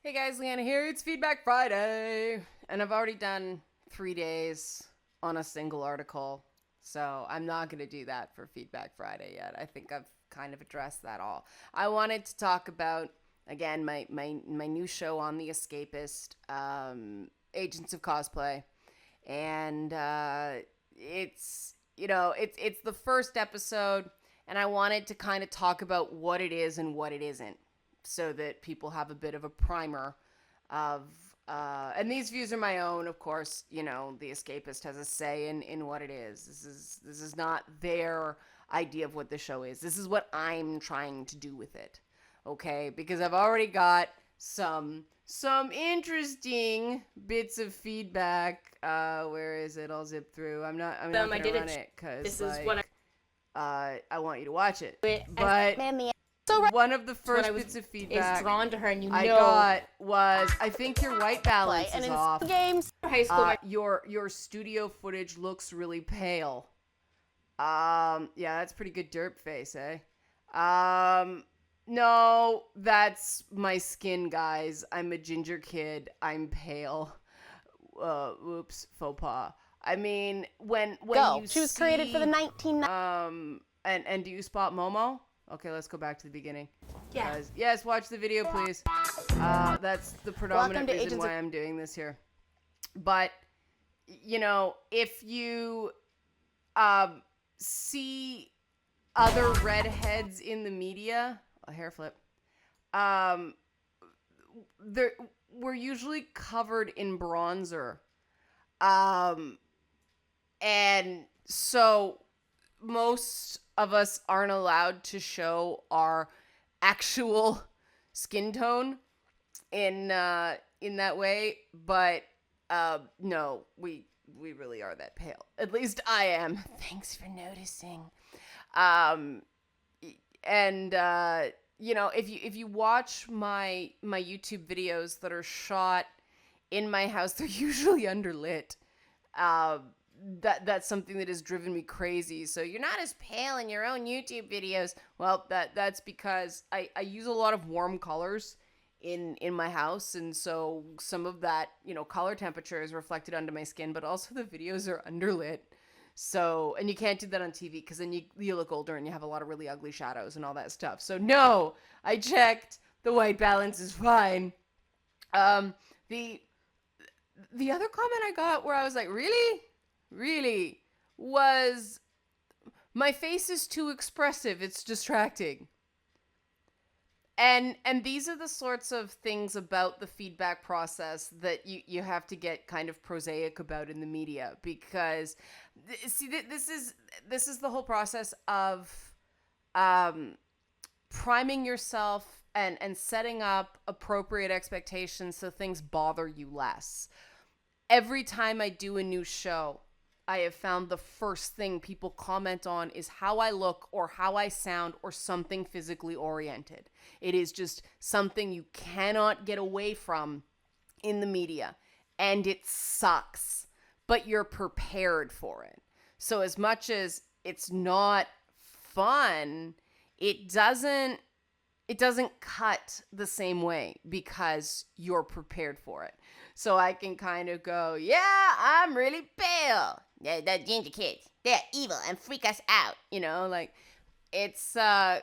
Hey guys, Liana here. It's Feedback Friday. And I've already done 3 days on a single article. So I'm not going to do that for Feedback Friday yet. I think I've kind of addressed that all. I wanted to talk about, again, my new show on The Escapist, Agents of Cosplay. And it's the first episode. And I wanted to kind of talk about what it is and what it isn't, so that people have a bit of a primer of and these views are my own, of course. The Escapist has a say in what it is. This is not their idea of what the show is. This is what I'm trying to do with it. Okay? Because I've already got some interesting bits of feedback. Where is it? I'll zip through. I'm not gonna run it because I want you to watch it. But one of the first bits of feedback drawn to her, and I got was, I think your white balance is off. Games, high school. Your studio footage looks really pale. Yeah, that's pretty good derp face, eh? No, that's my skin, guys. I'm a ginger kid. I'm pale. Oops, faux pas. I mean, when She was created for the 1990s. And do you spot Momo? Okay, let's go back to the beginning. Yeah. Yes, watch the video, please. That's the predominant reason why I'm doing this here. But, if you see other redheads in the media, a hair flip, we're usually covered in bronzer. And so most of us aren't allowed to show our actual skin tone in that way, but no, we really are that pale. At least I am. Thanks for noticing. If you watch my YouTube videos that are shot in my house, they're usually underlit. That's something that has driven me crazy. So you're not as pale in your own YouTube videos. Well, that's because I use a lot of warm colors in my house, and so some of that, color temperature is reflected onto my skin, but also the videos are underlit. So, and you can't do that on TV because then you look older and you have a lot of really ugly shadows and all that stuff. So no, I checked. The white balance is fine. The other comment I got where I was like, really, was, my face is too expressive. It's distracting. And these are the sorts of things about the feedback process that you have to get kind of prosaic about in the media, because this is the whole process of priming yourself and setting up appropriate expectations so things bother you less. Every time I do a new show, I have found the first thing people comment on is how I look or how I sound or something physically oriented. It is just something you cannot get away from in the media, and it sucks, but you're prepared for it. So as much as it's not fun, it doesn't cut the same way because you're prepared for it. So I can kind of go, yeah, I'm really pale. Yeah, the ginger kids, they're evil and freak us out. It's and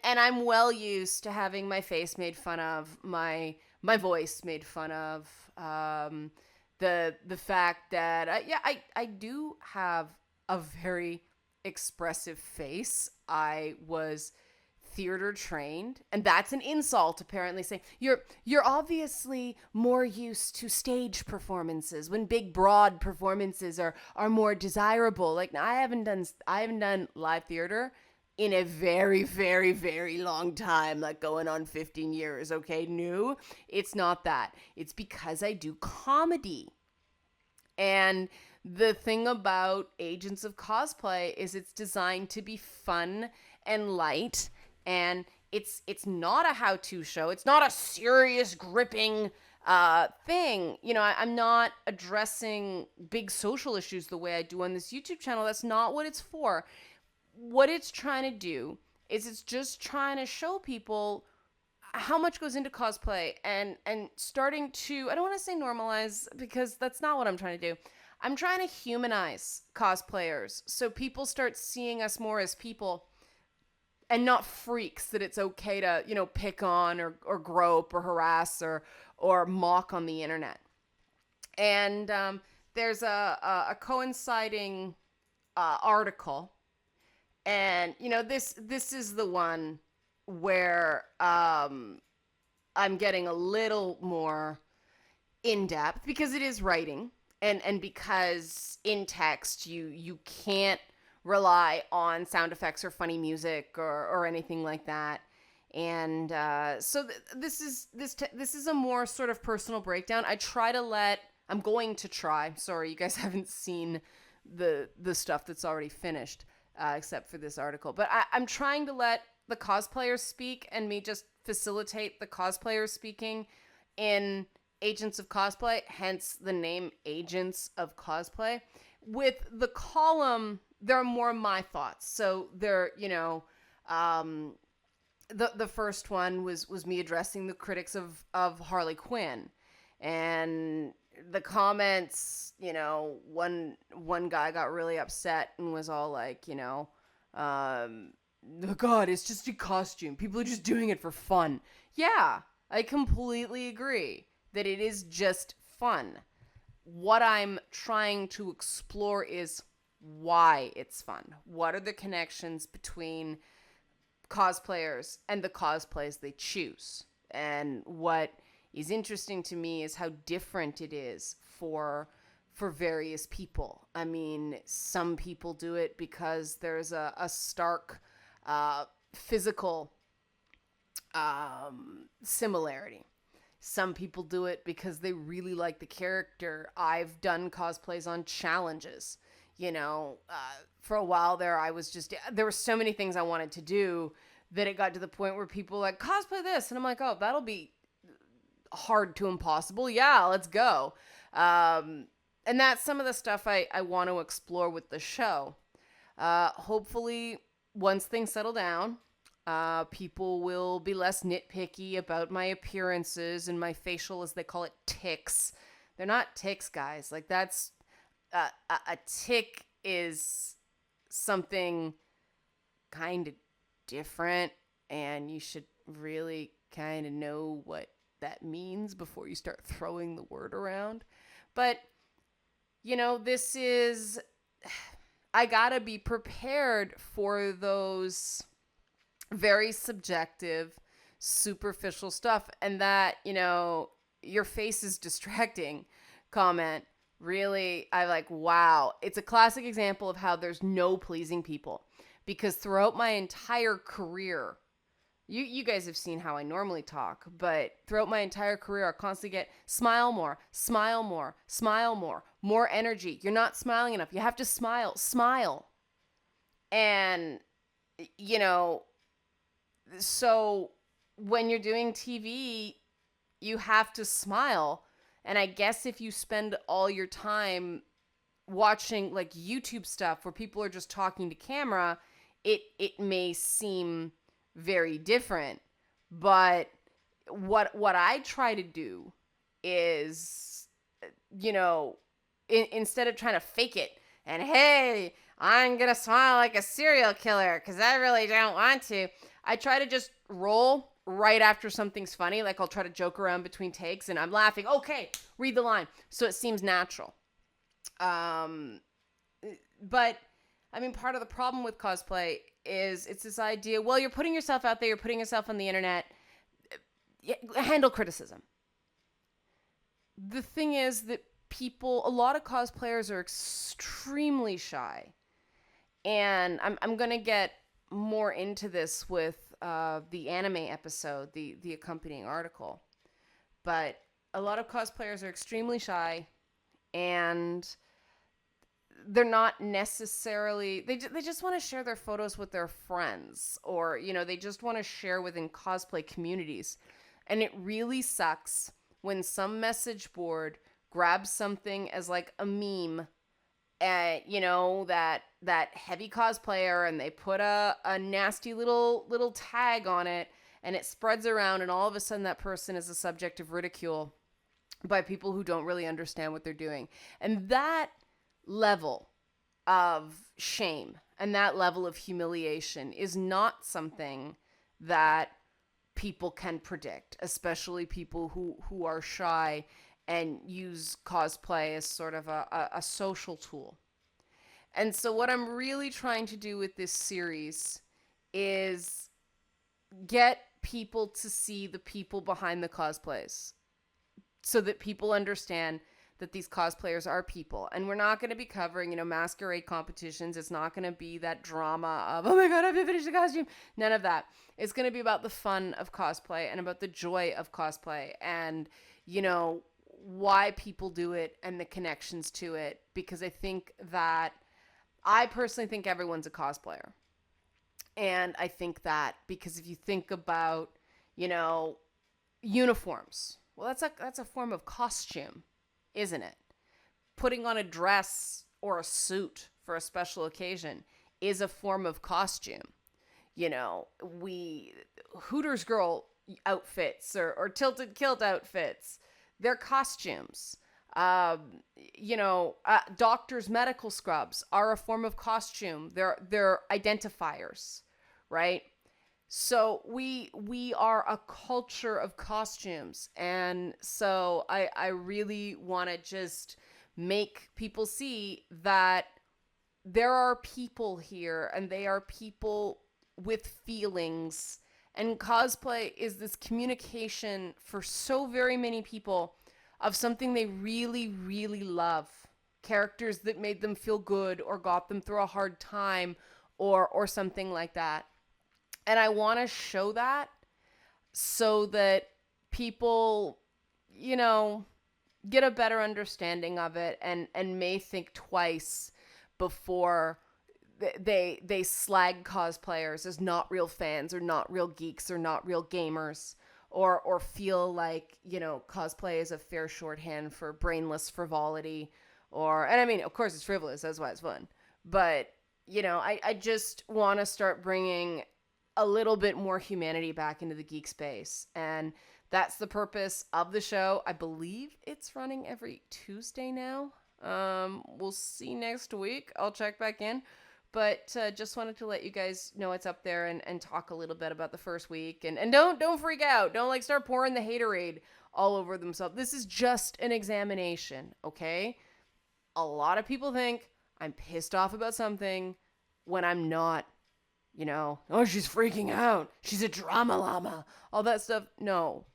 I'm well used to having my face made fun of, my voice made fun of, the fact that I do have a very expressive face. I was theater trained, and that's an insult, apparently, saying you're obviously more used to stage performances when big broad performances are more desirable. Like, I haven't done live theater in a very, very, very long time, like going on 15 years. Okay, no, it's not that. It's because I do comedy. And the thing about Agents of Cosplay is it's designed to be fun and light. And it's not a how-to show. It's not a serious, gripping thing. I'm not addressing big social issues the way I do on this YouTube channel. That's not what it's for. What it's trying to do is it's just trying to show people how much goes into cosplay, and starting to, I don't want to say normalize, because that's not what I'm trying to do. I'm trying to humanize cosplayers so people start seeing us more as people and not freaks, that it's okay to, pick on or grope or harass or mock on the internet. And there's a coinciding article, and this is the one where I'm getting a little more in depth, because it is writing, and because in text you can't rely on sound effects or funny music or anything like that. And so this is a more sort of personal breakdown. I'm going to try. Sorry, you guys haven't seen the stuff that's already finished, except for this article. But I'm trying to let the cosplayers speak, and me just facilitate the cosplayers speaking in Agents of Cosplay, hence the name Agents of Cosplay. With the column, there are more my thoughts. So there, the first one was me addressing the critics of Harley Quinn, and the comments, one guy got really upset and was all like, God, it's just a costume. People are just doing it for fun. Yeah, I completely agree that it is just fun. What I'm trying to explore is why it's fun. What are the connections between cosplayers and the cosplays they choose? And what is interesting to me is how different it is for various people. I mean, some people do it because there's a stark physical similarity. Some people do it because they really like the character. I've done cosplays on challenges. For a while there, there were so many things I wanted to do that it got to the point where people were like, cosplay this. And I'm like, oh, that'll be hard to impossible. Yeah, let's go. And that's some of the stuff I want to explore with the show. Hopefully, once things settle down, people will be less nitpicky about my appearances and my facial, as they call it, tics. They're not tics, guys. Like, that's a tic is something kind of different, and you should really kind of know what that means before you start throwing the word around. But this is, I gotta be prepared for those very subjective, superficial stuff. And that, your face is distracting comment, really, I like, wow. It's a classic example of how there's no pleasing people. Because throughout my entire career, you guys have seen how I normally talk, but throughout my entire career, I constantly get smile more, smile more, smile more energy. You're not smiling enough. You have to smile. And, so when you're doing TV, you have to smile. And I guess if you spend all your time watching like YouTube stuff where people are just talking to camera, it may seem very different. But what I try to do is, instead of trying to fake it and, hey, I'm gonna smile like a serial killer because I really don't want to, I try to just roll right after something's funny. Like, I'll try to joke around between takes and I'm laughing. Okay, read the line. So it seems natural. But I mean, part of the problem with cosplay is it's this idea, well, you're putting yourself out there, you're putting yourself on the internet, handle criticism. The thing is that a lot of cosplayers are extremely shy. And I'm going to get more into this with the anime episode, the accompanying article. But a lot of cosplayers are extremely shy, and they're not necessarily, they just want to share their photos with their friends, or they just want to share within cosplay communities. And it really sucks when some message board grabs something as like a meme, that heavy cosplayer, and they put a nasty little tag on it, and it spreads around, and all of a sudden that person is a subject of ridicule by people who don't really understand what they're doing. And that level of shame and that level of humiliation is not something that people can predict, especially people who are shy and use cosplay as sort of a social tool. And so, what I'm really trying to do with this series is get people to see the people behind the cosplays so that people understand that these cosplayers are people. And we're not going to be covering, masquerade competitions. It's not going to be that drama of, oh my God, I haven't finished the costume. None of that. It's going to be about the fun of cosplay and about the joy of cosplay and, why people do it and the connections to it. Because I personally think everyone's a cosplayer. And I think that because if you think about, uniforms, well, that's a form of costume, isn't it? Putting on a dress or a suit for a special occasion is a form of costume. We Hooters girl outfits or tilted kilt outfits, they're costumes. Doctors' medical scrubs are a form of costume. They're identifiers, right? So we are a culture of costumes, and so I really want to just make people see that there are people here, and they are people with feelings, and cosplay is this communication for so very many people of something they really, really love. Characters that made them feel good or got them through a hard time or something like that. And I want to show that so that people, get a better understanding of it and may think twice before they slag cosplayers as not real fans or not real geeks or not real gamers or feel like, cosplay is a fair shorthand for brainless frivolity and I mean, of course it's frivolous, that's why it's fun. But, I just want to start bringing a little bit more humanity back into the geek space. And that's the purpose of the show. I believe it's running every Tuesday now. We'll see next week. I'll check back in. But just wanted to let you guys know it's up there and talk a little bit about the first week. And don't freak out. Don't start pouring the haterade all over themselves. This is just an examination, okay? A lot of people think I'm pissed off about something when I'm not. Oh, she's freaking out. She's a drama llama. All that stuff. No.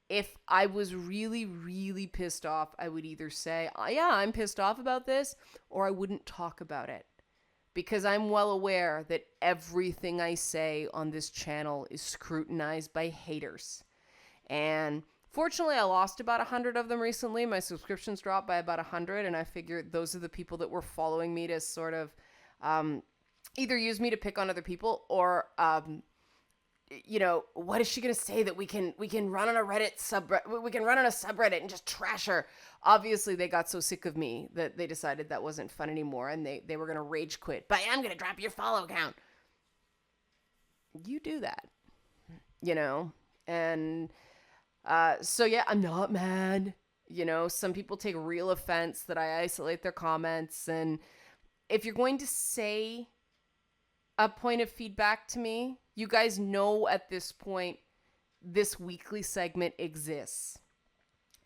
If I was really, really pissed off, I would either say, oh, yeah, I'm pissed off about this, or I wouldn't talk about it. Because I'm well aware that everything I say on this channel is scrutinized by haters. And fortunately, I lost about 100 of them recently. My subscriptions dropped by about 100, and I figured those are the people that were following me to sort of either use me to pick on other people or what is she gonna say that we can run on a Reddit subreddit, we can run on a subreddit and just trash her. Obviously they got so sick of me that they decided that wasn't fun anymore, and they were gonna rage quit. But I'm gonna drop your follow count. You do that, and so yeah, I'm not mad. Some people take real offense that I isolate their comments, and if you're going to say a point of feedback to me, you guys know at this point this weekly segment exists.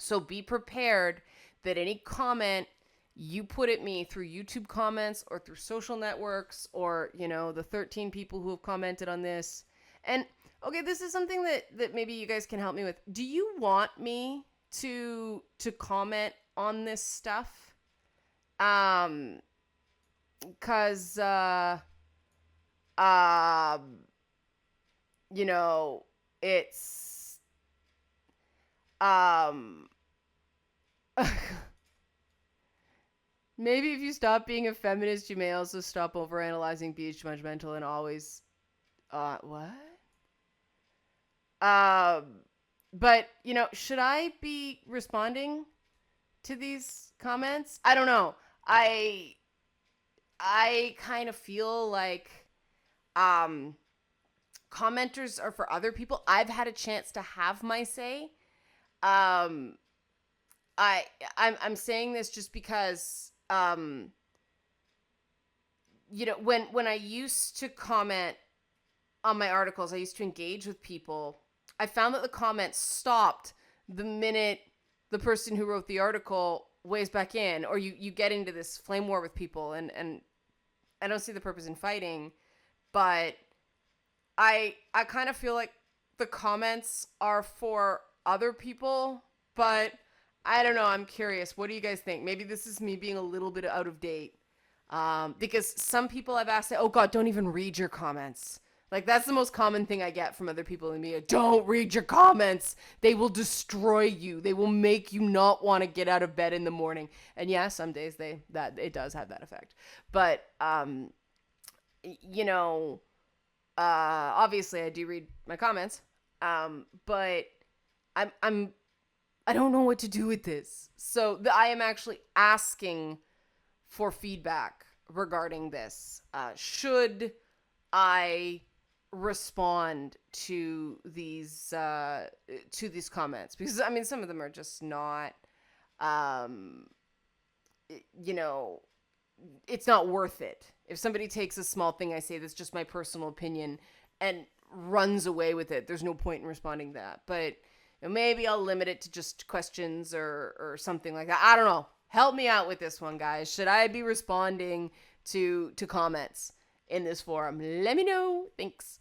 So be prepared that any comment you put at me through YouTube comments or through social networks or, the 13 people who have commented on this. And okay, this is something that maybe you guys can help me with. Do you want me to comment on this stuff? Cause it's maybe if you stop being a feminist, you may also stop overanalyzing, being judgmental, and always what? But should I be responding to these comments? I don't know. I kind of feel like commenters are for other people. I've had a chance to have my say. I'm saying this just because when I used to comment on my articles, I used to engage with people. I found that the comments stopped the minute the person who wrote the article weighs back in, or you get into this flame war with people, and I don't see the purpose in fighting, but I kind of feel like the comments are for other people, but I don't know. I'm curious. What do you guys think? Maybe this is me being a little bit out of date. Because some people I've asked, oh God, don't even read your comments. Like, that's the most common thing I get from other people in the media. Don't read your comments. They will destroy you. They will make you not want to get out of bed in the morning. And yeah, some days that it does have that effect. But, obviously I do read my comments. But I don't know what to do with this. So I am actually asking for feedback regarding this. Should I respond to these comments? Because I mean, some of them are just not, it's not worth it. If somebody takes a small thing I say that's just my personal opinion and runs away with it, there's no point in responding to that. But maybe I'll limit it to just questions or something like that. I don't know. Help me out with this one, guys. Should I be responding to comments in this forum? Let me know. Thanks.